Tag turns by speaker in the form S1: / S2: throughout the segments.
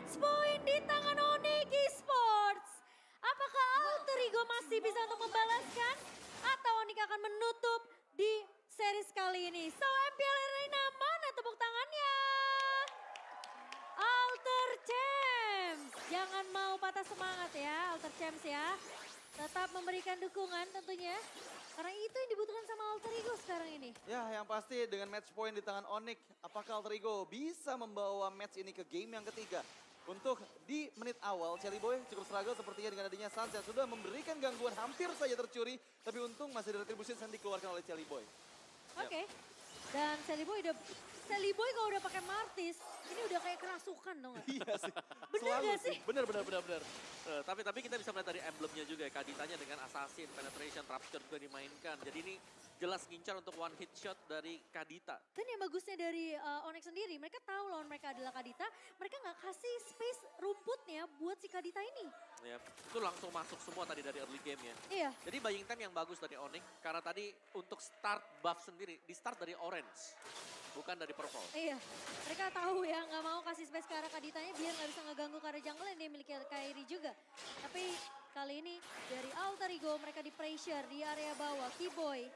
S1: match point di tangan Onyx Esports. Apakah Alter Ego masih bisa untuk membalaskan? Atau Onyx akan menutup di series kali ini? So MPL Arena mana tepuk tangannya? Alter Champs. Jangan mau patah semangat ya Alter Champs ya. Tetap memberikan dukungan tentunya. Karena itu yang dibutuhkan sama Alter Ego sekarang ini.
S2: Ya, yang pasti dengan match point di tangan Onyx, apakah Alter Ego bisa membawa match ini ke game yang ketiga? Untuk di menit awal, Chelly Boy cukup struggle sepertinya dengan adanya Sans yang sudah memberikan gangguan hampir saja tercuri. Tapi untung masih ada retribution yang dikeluarkan oleh Chelly Boy.
S1: Oke. Dan Chelly Boy kalau udah pakai Martis, ini udah kayak kerasukan dong gak?
S2: Iya sih.
S1: Bener gak sih?
S3: Bener. Tapi kita bisa melihat dari emblemnya juga ya. Kaditanya dengan Assassin, Penetration, Rapture juga dimainkan. Jadi ini jelas ngincar untuk one hit shot dari Kadita.
S1: Dan yang bagusnya dari Onyx sendiri, mereka tahu lawan mereka adalah Kadita. Mereka gak kasih space rumputnya buat si Kadita ini.
S3: Ya, itu langsung masuk semua tadi dari early game ya.
S1: Iya.
S3: Jadi buying time yang bagus dari Onyx. Karena tadi untuk start buff sendiri, di start dari orange. Bukan dari purple.
S1: Iya, mereka tahu ya nggak mau kasih space ke arah Kaditanya biar nggak bisa ngeganggu ke arah jungle yang dia miliki Kairi juga. Tapi kali ini dari Alter Ego mereka di pressure di area bawah. Keyboy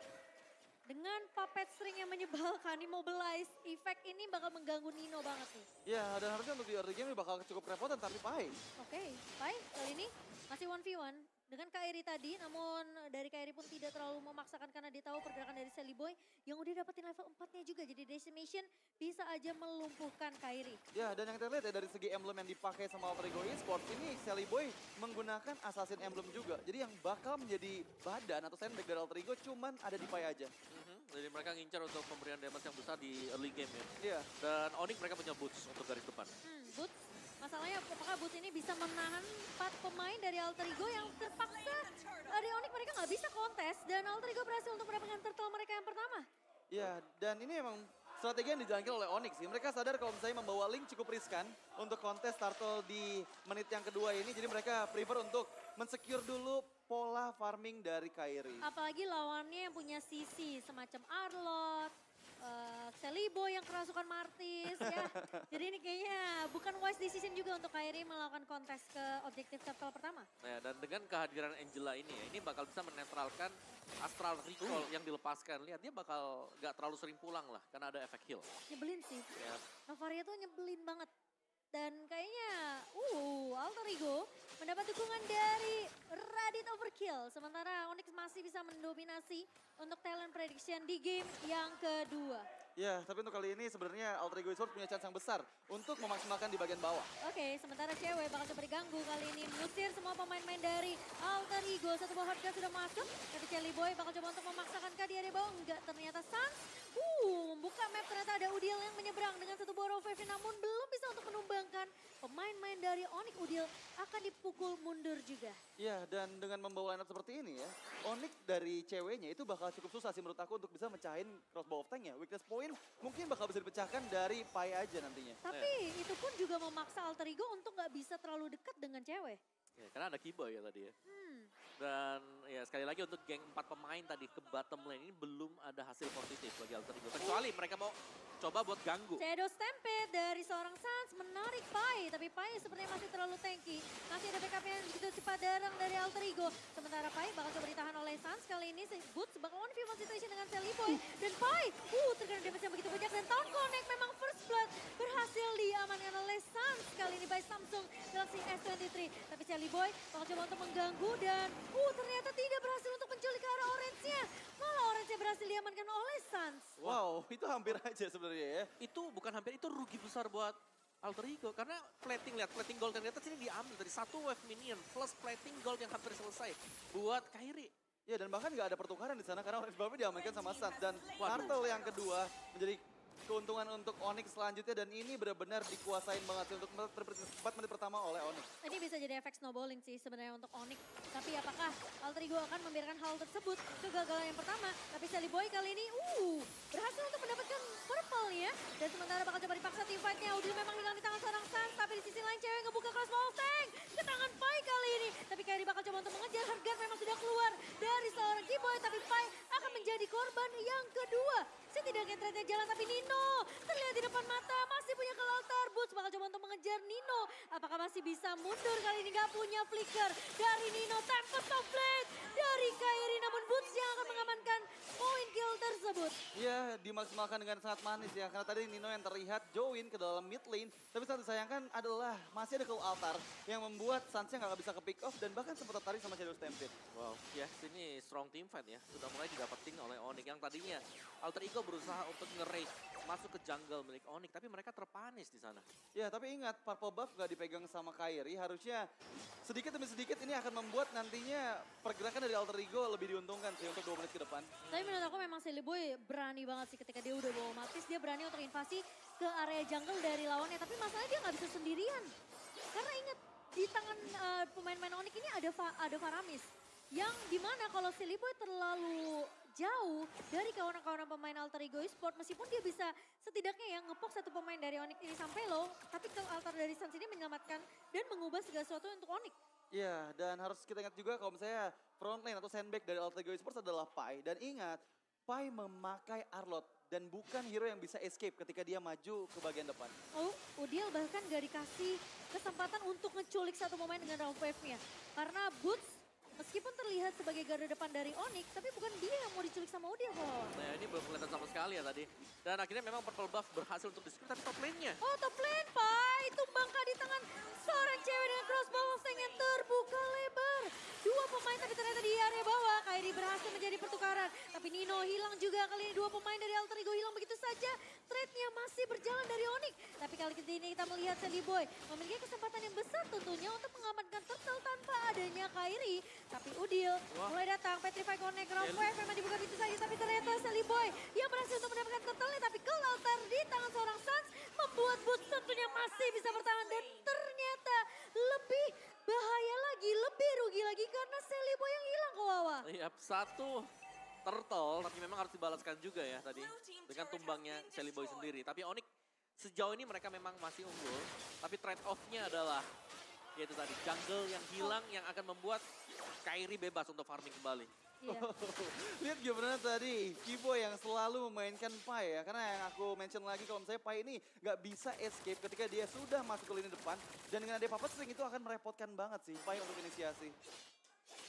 S1: dengan puppet string yang menyebalkan, immobilize, efek ini bakal mengganggu Nino banget nih.
S2: Ya, dan harusnya untuk di early game bakal cukup repotan tapi Pai.
S1: Oke, Pai kali ini masih 1v1. Dengan Kairi tadi, namun dari Kairi pun tidak terlalu memaksakan karena dia tahu pergerakan dari Chelly Boy yang udah dapetin level 4-nya juga. Jadi Decimation bisa aja melumpuhkan Kairi.
S2: Ya, dan yang kita lihat ya dari segi emblem yang dipakai sama Alter Ego Esports ini, Chelly Boy menggunakan Assassin Emblem juga. Jadi yang bakal menjadi badan atau sandbag dari Alter Ego cuman ada di Pai aja.
S3: Jadi mereka ngincar untuk pemberian damage yang besar di early game ya.
S2: Iya.
S3: Dan Onyx mereka punya boots untuk garis depan.
S1: Boots. Masalahnya apakah Boots ini bisa menahan 4 pemain dari Alter Ego yang terpaksa dari Onyx mereka nggak bisa kontes. Dan Alter Ego berhasil untuk mendapatkan turtle mereka yang pertama.
S2: Ya, dan ini emang strategi yang dijalankan oleh Onyx sih. Mereka sadar kalau misalnya membawa Link cukup riskan untuk kontes turtle di menit yang kedua ini. Jadi mereka prefer untuk mensecure dulu pola farming dari Kairi.
S1: Apalagi lawannya yang punya sisi semacam Arlot, Chelly Boy yang kerasukan Martis ya. Jadi ini kayaknya bukan wise decision juga untuk Kairi melakukan kontes ke objektif turtle pertama.
S3: Nah, dan dengan kehadiran Angela ini ya, ini bakal bisa menetralkan Astral Recall yang dilepaskan. Lihat dia bakal gak terlalu sering pulang lah karena ada efek heal.
S1: Nyebelin sih.
S3: Ya.
S1: Novaria tuh nyebelin banget. Dan kayaknya Alter Ego mendapat dukungan dari Radit Overkill. Sementara Onyx masih bisa mendominasi untuk talent prediction di game yang kedua.
S2: Ya, tapi untuk kali ini sebenarnya Alter Ego Esports punya chance yang besar untuk memaksimalkan di bagian bawah.
S1: Oke, sementara cewek bakal coba diganggu kali ini. Mengusir semua pemain-pemain dari Alter Ego. Satu buah hardcut sudah masuk. Tapi Chelly Boy bakal coba untuk memaksakan ke di area bawah. Enggak, ternyata Sans. Membuka map ternyata ada Udyl yang menyeberang dengan satu buah revive. Namun belum bisa untuk menumbangkan pemain-pemain dari Onyx. Udyl akan dipukul mundur juga.
S2: Ya, dan dengan membawa lineup seperti ini ya, Onyx dari ceweknya itu bakal cukup susah sih menurut aku untuk bisa mecahin crossbow of tank-nya. Weakness point mungkin bakal bisa dipecahkan dari Pai aja nantinya.
S1: Tapi itu pun juga memaksa Alter Ego untuk nggak bisa terlalu dekat dengan cewek.
S3: Ya, karena ada Keyboy ya tadi ya. Dan ya sekali lagi untuk geng 4 pemain tadi ke bottom lane ini belum ada hasil positif bagi Alter Ego. Kecuali mereka mau coba buat ganggu.
S1: Shadow Stampede dari seorang Sans menarik Pai. Tapi Pai sepertinya masih terlalu tanky. Masih ada backupnya yang begitu cepat darang dari Alter Ego. Sementara Pai bakal coba ditahan oleh Sans. Kali ini Boots bakal on view situation dengan Chelly Boy. Dan Pai terkena damage yang begitu banyak. Dan Town Connect memang first blood berhasil diamankan oleh Sans. Kali ini by Samsung Galaxy S23. Tapi Chelly Boy bakal coba untuk mengganggu dan ternyata tidak berhasil untuk menculik ke arah orange-nya. Malah orange-nya berhasil diamankan oleh Sans.
S2: Wow, itu hampir aja sebenarnya ya.
S3: Itu bukan hampir, itu rugi besar buat Alter Ego. Karena plating, lihat plating gold yang ternyata sini diambil dari satu wave minion plus plating gold yang hampir selesai buat Kairi.
S2: Ya, dan bahkan nggak ada pertukaran di sana karena orange buff-nya diamankan sama Sans. Dan turtle yang kedua menjadi keuntungan untuk Onyx selanjutnya dan ini benar-benar dikuasain banget sih untuk 4 menit pertama oleh Onyx.
S1: Ini bisa jadi efek snowballing sih sebenarnya untuk Onyx. Tapi apakah Alter Ego akan membiarkan hal tersebut kegagalan yang pertama? Tapi Chelly Boy kali ini berhasil untuk mendapatkan purple ya. Dan sementara bakal coba dipaksa team fight-nya. Udyl memang hilang di tangan seorang Sans. Tapi di sisi lain cewek ngebuka crossbow tank ke tangan Pai kali ini. Tapi Kairi bakal coba untuk mengejar. Hargar memang sudah keluar dari seorang Keyboy. Tapi Pai akan menjadi korban yang kedua. Setidaknya trade jalan tapi Nino terlihat di depan mata masih punya kelaltar. Boots bakal coba untuk mengejar Nino. Nino. Apakah masih bisa mundur kali ini? Gak punya flicker dari Nino. Tempest of Blade dari Kairi. Namun Boots yang akan mengamankan poin kill tersebut.
S2: Iya, dimaksimalkan dengan sangat manis ya. Karena tadi Nino yang terlihat join ke dalam mid lane. Tapi sangat disayangkan adalah masih ada Cold Altar yang membuat Suns-nya nggak bisa ke pick off dan bahkan sempat tertarik sama Shadow Stampede.
S3: Wow, ya ini strong team fight ya. Sudah mulai didapetin oleh Onyx yang tadinya Alter Ego berusaha untuk nge-raid masuk ke jungle milik Onyx, tapi mereka terpanis di sana.
S2: Ya, tapi ingat purple buff nggak dipegang sama Kairi. Harusnya sedikit demi sedikit ini akan membuat nantinya pergerakan dari Alter Ego lebih diuntungkan sih untuk 2 menit ke depan.
S1: Tapi menurut aku memang Silly Boy berani banget sih ketika dia udah bawa Matis. Dia berani untuk invasi ke area jungle dari lawannya. Tapi masalahnya dia nggak bisa sendirian. Karena ingat di tangan pemain-pemain Onyx ini ada Faramis. Yang dimana kalau Silly Boy terlalu jauh dari kawan-kawan pemain Alter Ego Esport, meskipun dia bisa setidaknya ya ngepok satu pemain dari Onyx ini sampai low, tapi kalau Altar dari Suns ini menyelamatkan dan mengubah segala sesuatu untuk Onyx.
S2: Iya, dan harus kita ingat juga kalau misalnya front lane atau sandback dari Alter Ego Esports adalah Pai. Dan ingat, Pai memakai Arlot dan bukan hero yang bisa escape ketika dia maju ke bagian depan.
S1: Oh, Udyl bahkan gak dikasih kesempatan untuk ngeculik satu pemain dengan round wave-nya. Karena Boots meskipun terlihat sebagai garda depan dari Onyx, tapi bukan dia yang mau diculik sama Udyl kok.
S3: Nah ini belum kelihatan sama sekali ya tadi. Dan akhirnya memang purple buff berhasil untuk di-skip, tapi top lane-nya.
S1: Oh, top lane, Pai. Tumbangkah di tangan seorang cewek dengan crossbow of Tank yang terbuka lebar. Dua pemain tapi ternyata di area bawah. Kairi berhasil menjadi pertukaran. Tapi Nino hilang juga kali ini. Dua pemain dari Alter Ego hilang begitu saja. Trade-nya masih berjalan dari Onyx. Tapi kali ini kita melihat Silly Boy memiliki kesempatan yang besar tentunya untuk mengamankan turtle tanpa adanya Kairi. Tapi Udyl mulai datang. Petrify Connect, Round Wave memang dibuka begitu saja. Tapi ternyata Silly Boy yang berhasil untuk mendapatkan turtle-nya. Tapi Cold Altar di tangan seorang Suns membuat Boots tentunya masih bisa bertahan. Dan ternyata lebih bahaya lagi, lebih rugi lagi karena Silly Boy yang hilang ke Wawa.
S3: Iya, satu turtle, tapi memang harus dibalaskan juga ya tadi. Dengan tumbangnya Silly Boy sendiri. Tapi Onyx sejauh ini mereka memang masih unggul. Tapi trade off-nya adalah yaitu tadi jungle yang hilang yang akan membuat Kairi bebas untuk farming kembali.
S1: Iya.
S2: Lihat gimana tadi Kibo yang selalu memainkan Pai ya. Karena yang aku mention lagi kalau misalnya Pai ini nggak bisa escape ketika dia sudah masuk ke lini depan. Dan dengan ada puppet string itu akan merepotkan banget sih Pai untuk inisiasi.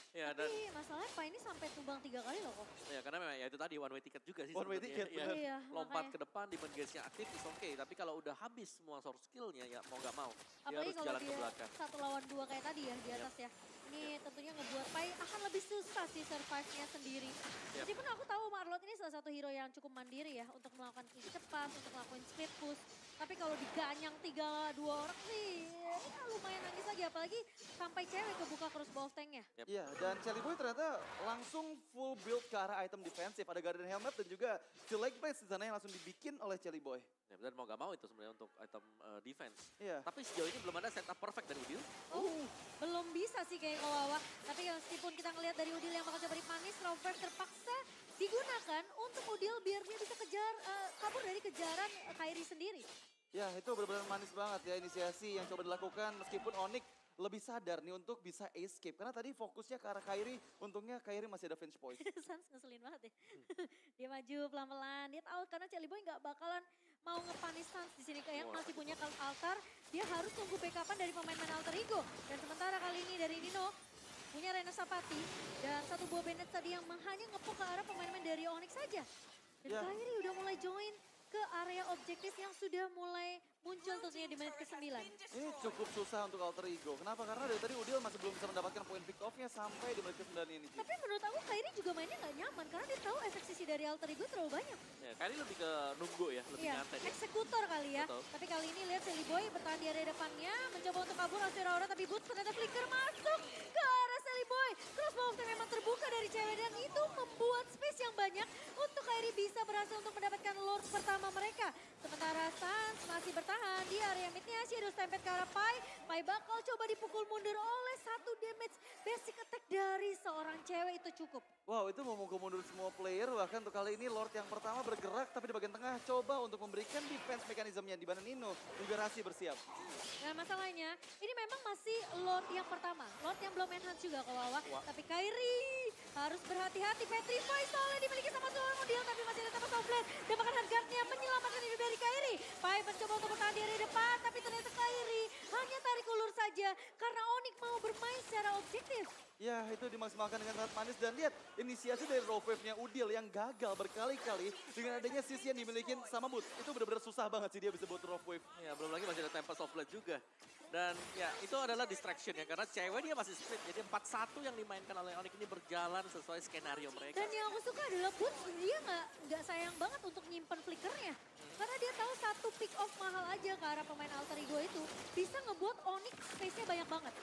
S3: Ya, dan
S1: Tapi masalahnya Pai ini sampai tumbang 3 kali loh kok.
S3: ya karena memang ya itu tadi one way ticket juga sih.
S2: One way
S3: sebenarnya.
S2: ticket,
S3: Ya,
S2: benar.
S1: Iya,
S3: lompat
S1: makanya.
S3: ke depan, demon gaze-nya aktif is okay. Tapi kalau udah habis semua source skill-nya ya mau nggak mau. Dia
S1: Apalagi
S3: harus
S1: kalau
S3: jalan ke
S1: dia
S3: belakang.
S1: 1 lawan 2 kayak tadi ya di atas ya. Ini tentunya ngebuat Pai akan lebih susah sih survive-nya sendiri.
S3: Yap.
S1: Meskipun aku tahu Marlot ini salah satu hero yang cukup mandiri ya untuk melakukan kill cepat, untuk melakukan speed push. Tapi kalau diganyang 3-2 orang sih ya lumayan nangis lagi. Apalagi sampai cewek kebuka crossbow of tank-nya.
S2: Iya, dan Shelly Boy ternyata langsung full build ke arah item defensif. Ada Guardian Helmet dan juga Steel Leg Blades di sana yang langsung dibikin oleh Shelly Boy.
S3: Ya, dan mau nggak mau itu sebenarnya untuk item defense.
S2: Iya.
S3: Tapi sejauh ini belum ada setup perfect dari Udyl.
S1: Oh, belum bisa sih kayak Kawawa. Tapi meskipun kita ngelihat dari Udyl yang bakal coba dipanis, Robert terpaksa digunakan untuk Udyl biar dia bisa kabur dari kejaran Kairi sendiri.
S2: Ya, itu benar-benar manis banget ya inisiasi yang coba dilakukan meskipun Onyx lebih sadar nih untuk bisa escape. Karena tadi fokusnya ke arah Kairi, untungnya Kairi masih ada fence point.
S1: Sans ngeselin banget ya. Dia maju pelan-pelan, dia tahu karena Shelly Boy nggak bakalan mau ngepanis Sans di sini yang masih punya Cold Altar. Dia harus tunggu backupan dari pemain-pemain Alter Ego. Dan sementara kali ini dari Nino punya Rena Sapati dan satu buah Bennett tadi yang hanya ngepok ke arah pemain-pemain dari Onyx saja. Dan
S2: Ya.
S1: Kairi udah mulai join ke area objektif yang sudah mulai muncul tentunya di menit ke-9.
S2: Ini cukup susah untuk Alter Ego. Kenapa? Karena dari tadi Udyl masih belum bisa mendapatkan poin pick off-nya sampai di menit ke-9 ini. Ci.
S1: Tapi menurut aku Kairi juga mainnya nggak nyaman karena dia tahu efek sisi dari Alter Ego terlalu banyak.
S3: Ya, Kairi lebih ke nunggu ya, lebih
S1: Iya,
S3: nyantai. dia.
S1: eksekutor kali ya.
S3: Betul.
S1: Tapi kali ini lihat Silly Boy bertahan di area depannya, mencoba untuk kabur Asura Aura tapi Boots ternyata flicker masuk ke arah Silly Boy. Crossbow memang terbuka dari cewek dan itu membuat space yang banyak untuk Kairi bisa berhasil untuk mendapatkan Lord pertama mereka. Sementara Sans masih bertahan di area midnya, Shadow Stampede ke arah Pai. Pai bakal coba dipukul mundur oleh satu damage basic attack dari seorang cewek itu cukup.
S2: Wow, itu memukul mundur semua player, bahkan untuk kali ini Lord yang pertama bergerak tapi di bagian tengah coba untuk memberikan defense mekanismenya di mana Nino juga Rasi bersiap.
S1: Dan masalahnya ini memang masih Lord yang pertama. Lord yang belum enhance juga kalau awak. Tapi Kairi harus berhati-hati. Petrify soalnya dimiliki sama seorang Udil tapi masih ada sama Softblade. Dan bahkan Hardguard-nya menyelamatkan hidup dari Kairi. Pai mencoba untuk bertahan di area depan tapi ternyata Kairi hanya tarik ulur saja karena Onyx mau bermain secara objektif.
S2: Ya, itu dimaksimalkan dengan sangat manis dan lihat inisiasi dari raw wave-nya Udil yang gagal berkali-kali dengan adanya sisi yang dimiliki sama Boot. Itu benar-benar susah banget sih dia bisa buat raw wave.
S3: Ya, belum lagi masih ada Tempest of Blood juga. Dan ya itu adalah distraction ya karena cewek dia masih split. Jadi 4-1 yang dimainkan oleh Onyx ini berjalan sesuai skenario mereka.
S1: Dan yang aku suka adalah Boots dia nggak sayang banget untuk nyimpen flickernya. Karena dia tahu satu pick off mahal aja ke arah pemain Alter Ego itu bisa ngebuat Onyx space-nya banyak banget.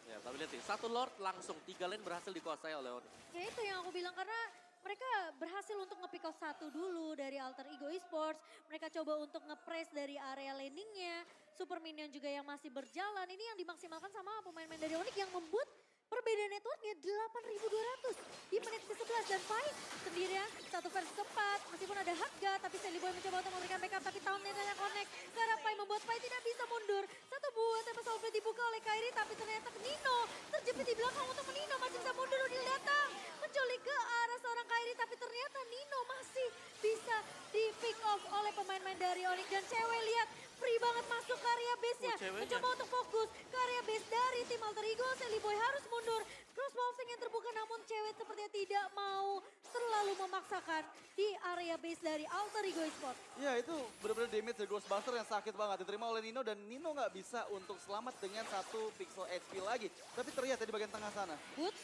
S3: Ya, tapi lihat nih, satu Lord langsung 3 lane berhasil dikuasai oleh Onyx.
S1: Ya itu yang aku bilang karena mereka berhasil untuk nge-pick off satu dulu dari Alter Ego Esports. Mereka coba untuk nge-press dari area landingnya. Super Minion juga yang masih berjalan. Ini yang dimaksimalkan sama pemain-pemain dari Onyx yang membuat perbedaan networknya 8.200 di menit ke-11. Dan Pai sendirian, 1 versus 4. Meskipun ada Hardguard, tapi Sally Boy mencoba untuk memberikan backup. Tapi tahunnya connect karena Pai membuat Pai tidak bisa mundur. Satu buah Tempest Soulblade dibuka oleh Kairi, tapi ternyata Nino terjepit di belakang untuk Nino. Masih bisa mundur, Udil datang. Menculik ke arah seorang Kairi, tapi ternyata Nino masih bisa di pick off oleh pemain-pemain dari Onyx. Dan cewek lihat free banget masuk ke area base-nya. Mencoba untuk fokus ke area base dari tim Alter Ego. Sally Boy harus mundur. Crossbow yang terbuka namun cewek sepertinya tidak mau terlalu memaksakan di area base dari Alter Ego Esports.
S2: Ya, itu benar-benar damage dari Ghostbuster yang sakit banget diterima oleh Nino dan Nino nggak bisa untuk selamat dengan 1 pixel HP lagi. Tapi terlihat di bagian tengah sana.
S1: Boots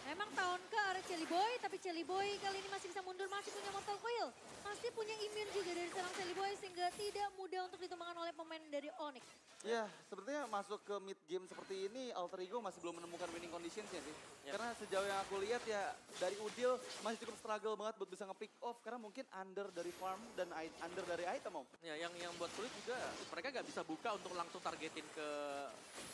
S1: memang tahun ke arah Chelly Boy, tapi Chelly Boy kali ini masih bisa mundur, masih punya Mortal Coil. Masih punya immune juga dari serang Chelly Boy sehingga tidak mudah untuk ditumbangkan oleh pemain dari Onyx.
S2: Ya, sepertinya masuk ke mid game seperti ini Alter Ego masih belum menemukan winning conditionsnya sih.
S3: Ya.
S2: Karena sejauh yang aku lihat ya dari Udil masih cukup struggle banget buat bisa nge-pick off karena mungkin under dari farm dan under dari item om.
S3: Ya, yang buat sulit juga mereka nggak bisa buka untuk langsung targetin ke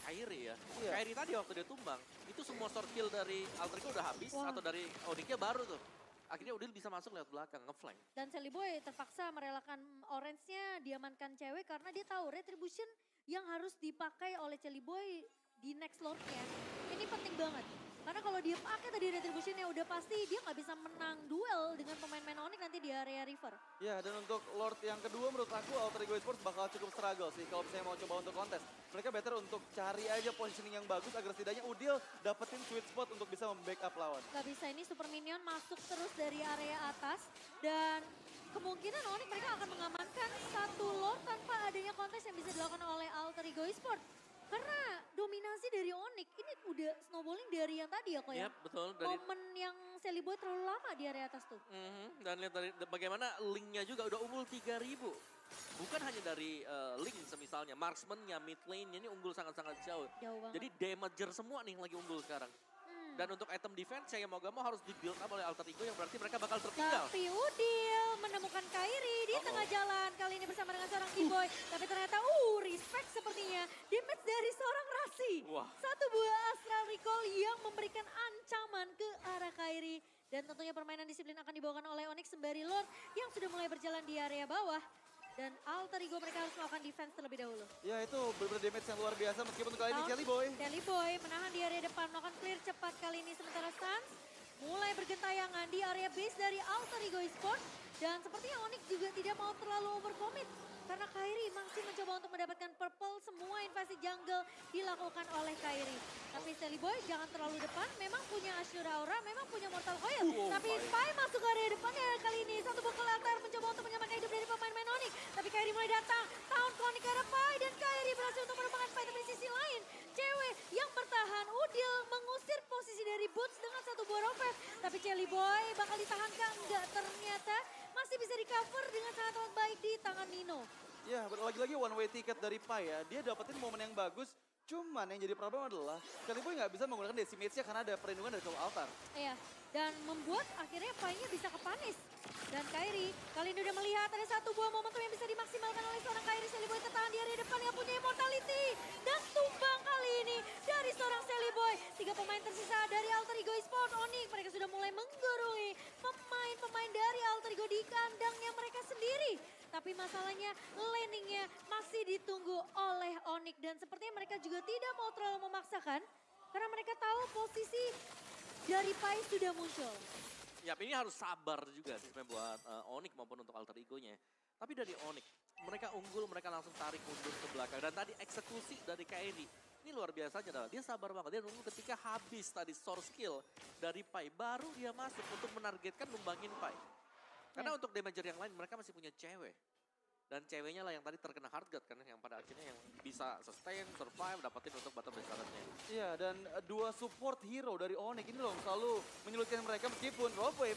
S3: Kairi ya.
S2: Iya.
S3: Kairi tadi waktu dia tumbang, itu semua short kill dari Alter Ego udah habis
S1: Wah.
S3: atau dari Onyxnya baru tuh. Akhirnya Udil bisa masuk lewat belakang, nge-flank.
S1: Dan Chelly Boy terpaksa merelakan orange-nya diamankan cewek karena dia tahu retribution yang harus dipakai oleh Chelly Boy di next lord-nya. Ini penting banget. Karena kalau dia pakai tadi retribution-nya udah pasti dia nggak bisa menang duel dengan pemain-pemain Onyx nanti di area river.
S2: Ya, dan untuk Lord yang kedua menurut aku Alter Ego Esports bakal cukup struggle sih kalau misalnya mau coba untuk kontes. Mereka better untuk cari aja positioning yang bagus agar setidaknya Udil dapetin sweet spot untuk bisa membackup lawan.
S1: Gak bisa, ini Super Minion masuk terus dari area atas dan kemungkinan Onyx mereka akan mengamankan satu lord tanpa adanya kontes yang bisa dilakukan oleh Alter Ego Esports. Karena dominasi dari Onyx ini udah snowballing dari yang tadi ya kok ya.
S3: Yap, betul. Dari,
S1: Momen yang Sally Boy terlalu lama di area atas tuh.
S3: Dan lihat dari bagaimana linknya juga udah unggul 3.000. Bukan hanya dari link semisalnya, marksman-nya, mid lane-nya ini unggul sangat-sangat jauh.
S1: Jauh banget.
S3: Jadi damager semua nih yang lagi unggul sekarang. Dan untuk item defense yang mau gak mau harus di-build up oleh Alter Ego yang berarti mereka bakal tertinggal.
S1: Tapi Udil menemukan Kairi di tengah jalan. Kali ini bersama dengan seorang T-Boy. Tapi ternyata respect sepertinya. Damage dari seorang Rasi.
S3: Wah.
S1: Satu buah Astral Recall yang memberikan ancaman ke arah Kairi. Dan tentunya permainan disiplin akan dibawakan oleh Onyx sembari Lord yang sudah mulai berjalan di area bawah. Dan Alter Ego mereka harus melakukan defense terlebih dahulu.
S2: Ya, itu benar-benar damage yang luar biasa meskipun kali ini Chelly Boy.
S1: Chelly Boy menahan di area depan, melakukan clear cepat kali ini. Sementara Sans mulai bergentayangan di area base dari Alter Ego Esports. Dan sepertinya Onyx juga tidak mau terlalu overcommit. Karena Kairi masih mencoba untuk mendapatkan purple, semua invasi jungle dilakukan oleh Kairi. Tapi Sally Boy jangan terlalu depan, memang punya Ashura Aura, memang punya Mortal Coil. Tapi Pai masuk ke area depan ya kali ini. Satu pukul latar mencoba untuk menyelamatkan hidup dari pemain-pemain Onyx. Tapi Kairi mulai datang, tahun connect ke arah Pai dan Kairi berhasil untuk menumbangkan Pai. Tapi di sisi lain, cewek yang bertahan, Udil mengusir posisi dari Boots dengan satu buah rope. Tapi Chelly Boy bakal ditahan kah? Enggak, ternyata masih bisa di-cover dengan sangat baik di tangan Nino.
S2: Ya, lagi-lagi one way ticket dari Pai ya. Dia dapetin momen yang bagus. Cuman yang jadi problem adalah Chelly Boy nggak bisa menggunakan decimate-nya karena ada perlindungan dari Soul Altar.
S1: Iya, dan membuat akhirnya Pai-nya bisa kepanis. Dan Kairi kali ini udah melihat ada satu buah momentum yang bisa dimaksimalkan oleh seorang Kairi. Sally Boy tertahan di area depan yang punya immortality. Dan tumbang kali masih ditunggu oleh Onyx dan sepertinya mereka juga tidak mau terlalu memaksakan karena mereka tahu posisi dari Pai sudah muncul.
S3: Ya ini harus sabar juga sih sebenarnya buat Onyx maupun untuk alter egonya. Tapi dari Onyx, mereka unggul, mereka langsung tarik mundur ke belakang. Dan tadi eksekusi dari Kairi, ini luar biasanya adalah dia sabar banget. Dia nunggu ketika habis tadi source skill dari Pai, baru dia masuk untuk menargetkan numbangin Pai. Karena untuk damager yang lain mereka masih punya cewek. Dan ceweknya lah yang tadi terkena hard guard kan, yang pada akhirnya yang bisa sustain, survive, dapetin untuk bottom base-nya.
S2: Iya, dan dua support hero dari Onyx ini loh selalu menyulitkan mereka meskipun Rob Wave.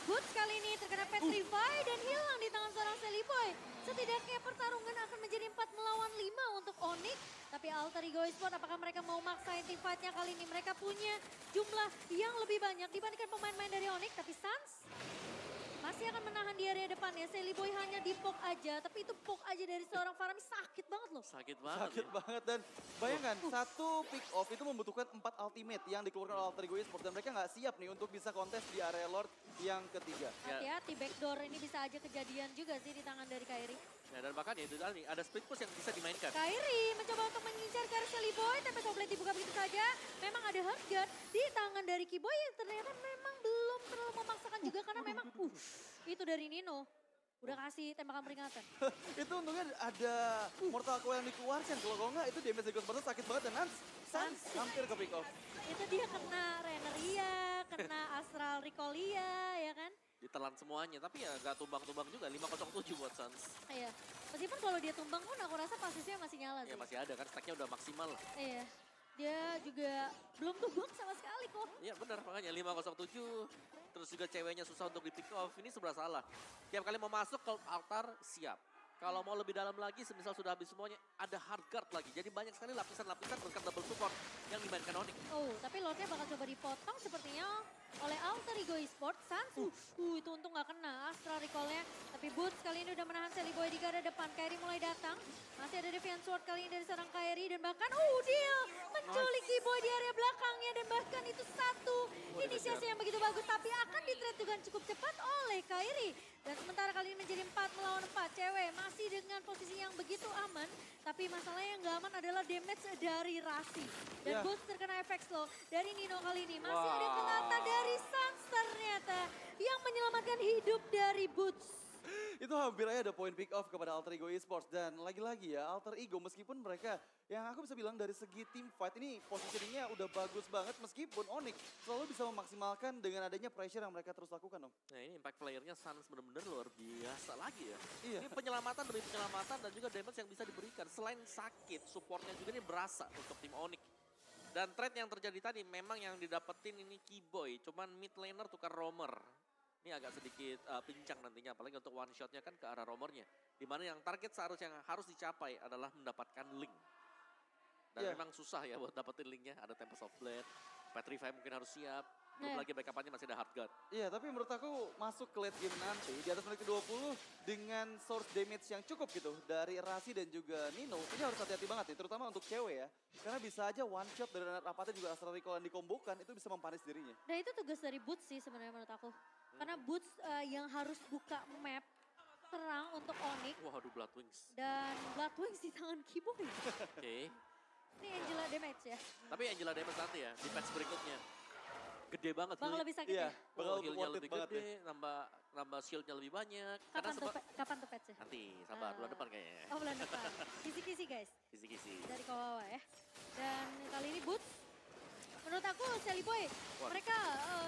S1: Boots kali ini terkena petrify dan hilang di tangan seorang Celiboy. Setidaknya pertarungan akan menjadi 4 melawan 5 untuk Onyx. Tapi Alter Ego Esports apakah mereka mau maksain team fight-nya kali ini? Mereka punya jumlah yang lebih banyak dibandingkan pemain-pemain dari Onyx. Tapi Sans masih akan menahan di area depan ya. Celiboy hanya di poke aja, tapi itu poke aja dari seorang Farami sakit banget loh.
S3: Sakit banget.
S2: Sakit banget dan bayangkan satu pick off itu membutuhkan 4 ultimate yang dikeluarkan oleh Alter Ego Esports dan mereka nggak siap nih untuk bisa kontes di area Lord yang ketiga.
S1: Hati-hati backdoor ini bisa aja kejadian juga sih di tangan dari Kairi.
S3: Ya, dan bahkan ya itu tadi ada split push yang bisa dimainkan.
S1: Kairi mencoba untuk mengincar ke Celiboy, tapi Soblet dibuka begitu saja. Memang ada hard guard di tangan dari Kiboy yang ternyata memang belum terlalu memaksakan juga karena memang itu dari Nino. Udah kasih tembakan peringatan.
S2: Itu untungnya ada Mortal Coil yang dikeluarkan. Kalau enggak itu damage dari Ghostbusters sakit banget dan Sans hampir ke pick off.
S1: Itu dia kena Reneria, kena Astral Ricolia ya kan.
S3: Ditelan semuanya, tapi ya gak tumbang-tumbang juga, 507 buat Sans.
S1: Iya, meskipun kalau dia tumbang pun aku rasa pasisnya masih nyala
S3: Ya
S1: sih.
S3: masih ada kan, stacknya udah maksimal.
S1: Iya, dia juga belum tumbang sama sekali kok.
S3: Iya benar, makanya 507. Terus juga ceweknya susah untuk di pick off, ini seberapa salah. Tiap kali mau masuk ke altar, siap. Kalau mau lebih dalam lagi, semisal sudah habis semuanya, ada hard guard lagi. Jadi banyak sekali lapisan-lapisan berkat double support yang dimainkan Onyx.
S1: Oh, tapi Lordnya bakal coba dipotong sepertinya oleh Alter Ego Esports. Sans, itu untung gak kena Astral Recall-nya. Tapi Boots kali ini udah menahan Celiboy di garda depan. Kairi mulai datang. Masih ada Defiant Sword kali ini dari seorang Kairi. Dan bahkan, Deal menculik Kiboy di area belakangnya. Dan bahkan itu satu inisiasi yang begitu bagus. Tapi akan di-trade juga cukup cepat oleh Kairi. Dan sementara kali ini menjadi 4 melawan 4. Cewek masih dengan posisi yang begitu aman. Tapi masalahnya yang gak aman adalah damage dari Rasi. Dan Boots terkena efek slow dari Nino kali ini. Masih ada Kenata dari Sans ternyata yang menyelamatkan hidup dari Boots.
S2: Itu hampir aja ada point pick off kepada Alter Ego Esports. Dan lagi-lagi ya Alter Ego meskipun mereka yang aku bisa bilang dari segi team fight ini positioningnya udah bagus banget. Meskipun Onyx selalu bisa memaksimalkan dengan adanya pressure yang mereka terus lakukan Om.
S3: Nah ini impact playernya Sans benar-benar luar biasa lagi ya.
S2: Iya.
S3: Ini penyelamatan demi penyelamatan dan juga damage yang bisa diberikan. Selain sakit, supportnya juga ini berasa untuk tim Onyx. Dan trade yang terjadi tadi memang yang didapetin ini Kiboy. Cuman mid laner tukar roamer. Ini agak sedikit pincang nantinya. Apalagi untuk one shotnya kan ke arah roamernya. Dimana yang target seharusnya yang harus dicapai adalah mendapatkan link. Dan memang susah ya buat dapetin linknya. Ada Tempest of Blade. Petrify mungkin harus siap. Belum lagi backup-nya masih ada hard guard.
S2: Iya, tapi menurut aku masuk ke late game nanti di atas menit ke-20 dengan source damage yang cukup gitu dari Rasi dan juga Nino. Ini harus hati-hati banget nih, terutama untuk cewek ya. Karena bisa aja one shot dari rapatnya juga Astral Recall yang dikombokan itu bisa mempanis dirinya.
S1: Dan itu tugas dari Boots sih sebenarnya menurut aku. Karena Boots yang harus buka map terang untuk Onyx.
S3: Waduh, Blood Wings.
S1: Dan Blood Wings di tangan Kiboy.
S3: Oke.
S1: Ini Angela damage ya.
S3: Tapi Angela damage nanti ya, di patch berikutnya. Gede banget.
S1: Bakal lebih sakit ya.
S2: Bakal
S3: heal-nya
S2: worth it
S3: lebih
S2: banget
S3: gede,
S2: ya.
S3: nambah shieldnya lebih banyak.
S1: Kapan tuh patch ya?
S3: Nanti, sabar, bulan depan kayaknya.
S1: Oh bulan depan. Kisi-kisi guys.
S3: Kisi-kisi.
S1: Dari Kawawa ya. Dan kali ini Boots. Menurut aku Celiboy, mereka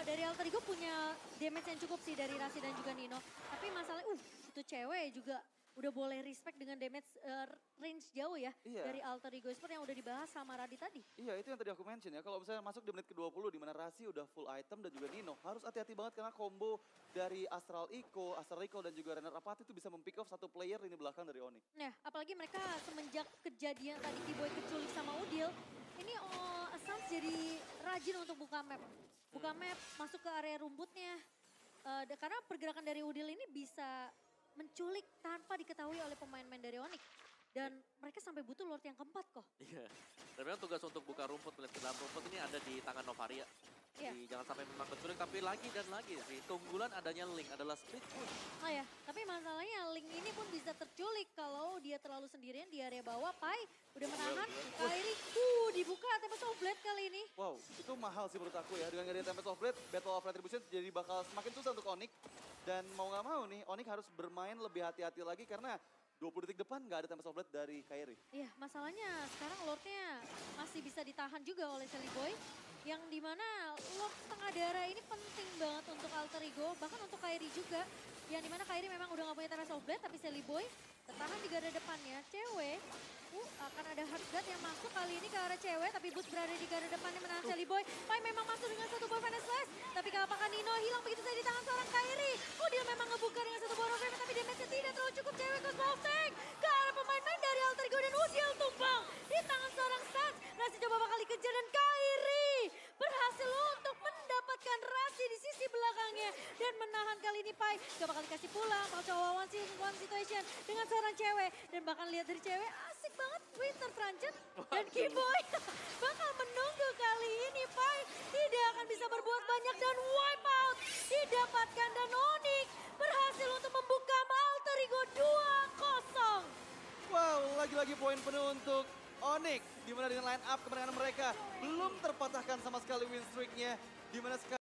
S1: dari Alter Ego punya damage yang cukup sih dari Rasi dan juga Nino. Tapi masalahnya, itu cewek juga udah boleh respect dengan damage range jauh ya. Dari Alter Ego Esports yang udah dibahas sama Radit tadi.
S2: Iya, itu yang tadi aku mention ya. Kalau misalnya masuk di menit ke-20 di mana Rasi udah full item dan juga Nino. Harus hati-hati banget karena combo dari Astral Recall dan juga Renner Apathy itu bisa mempick off satu player ini belakang dari Onyx.
S1: Nah, apalagi mereka semenjak kejadian tadi Kiboy keculik sama Udil. Ini Sans jadi rajin untuk buka map. Buka map, masuk ke area rumputnya. Karena pergerakan dari Udil ini bisa menculik tanpa diketahui oleh pemain-pemain dari Onyx. Dan mereka sampai butuh Lord yang keempat kok.
S3: Iya, dan memang tugas untuk buka rumput, melihat ke dalam rumput ini ada di tangan Novaria.
S1: Iya.
S3: Jadi jangan sampai memang keculik, tapi lagi dan lagi sih. Keunggulan adanya Link adalah split push.
S1: Oh ya, tapi masalahnya Link ini pun bisa terculik kalau dia terlalu sendirian di area bawah. Pai udah menahan, Kairi dibuka Tempest of Blade kali ini.
S2: Wow, itu mahal sih menurut aku ya. Dengan gak ada Tempest of Blade, Battle of Retribution jadi bakal semakin susah untuk Onyx. Dan mau gak mau nih, Onyx harus bermain lebih hati-hati lagi karena 20 detik depan gak ada Tempest of Blade dari Kairi.
S1: Iya, masalahnya sekarang Lordnya masih bisa ditahan juga oleh Celiboy. Yang dimana Lord setengah darah ini penting banget untuk Alter Ego, bahkan untuk Kairi juga. Yang dimana Kairi memang udah gak punya Tempest of Blade, tapi Celiboy tertahan di garda depannya. Cewek, akan ada hard guard yang masuk kali ini ke arah cewek, tapi Boots berada di garda depannya menahan Celiboy. Pai memang masuk dengan satu buah Vanish Slash, tapi apakah Nino hilang begitu saja di tangan seorang Kairi? Dia memang ngebuka dengan satu buah Rockman, tapi damage-nya tidak terlalu cukup. Cewek Cosmos Tank ke arah pemain-pemain dari Alter Ego dan Udiel tumbang di tangan seorang Sans. Rasi coba bakal dikejar dan Kairi berhasil untuk mendapatkan Rasi di sisi belakangnya dan menahan kali ini Pai. Gak bakal dikasih pulang, bakal coba one situation dengan seorang cewek. Dan bahkan lihat dari cewek asik banget Winter Transit dan Keyboy bakal menunggu kali ini Pai. Tidak akan bisa berbuat banyak dan wipe out didapatkan dan Onyx berhasil untuk membuka Alter Ego 2-0.
S2: Wow, lagi-lagi poin penuh untuk Onyx. Dimana dengan line up kemenangan mereka belum terpatahkan sama sekali win streaknya. Dimana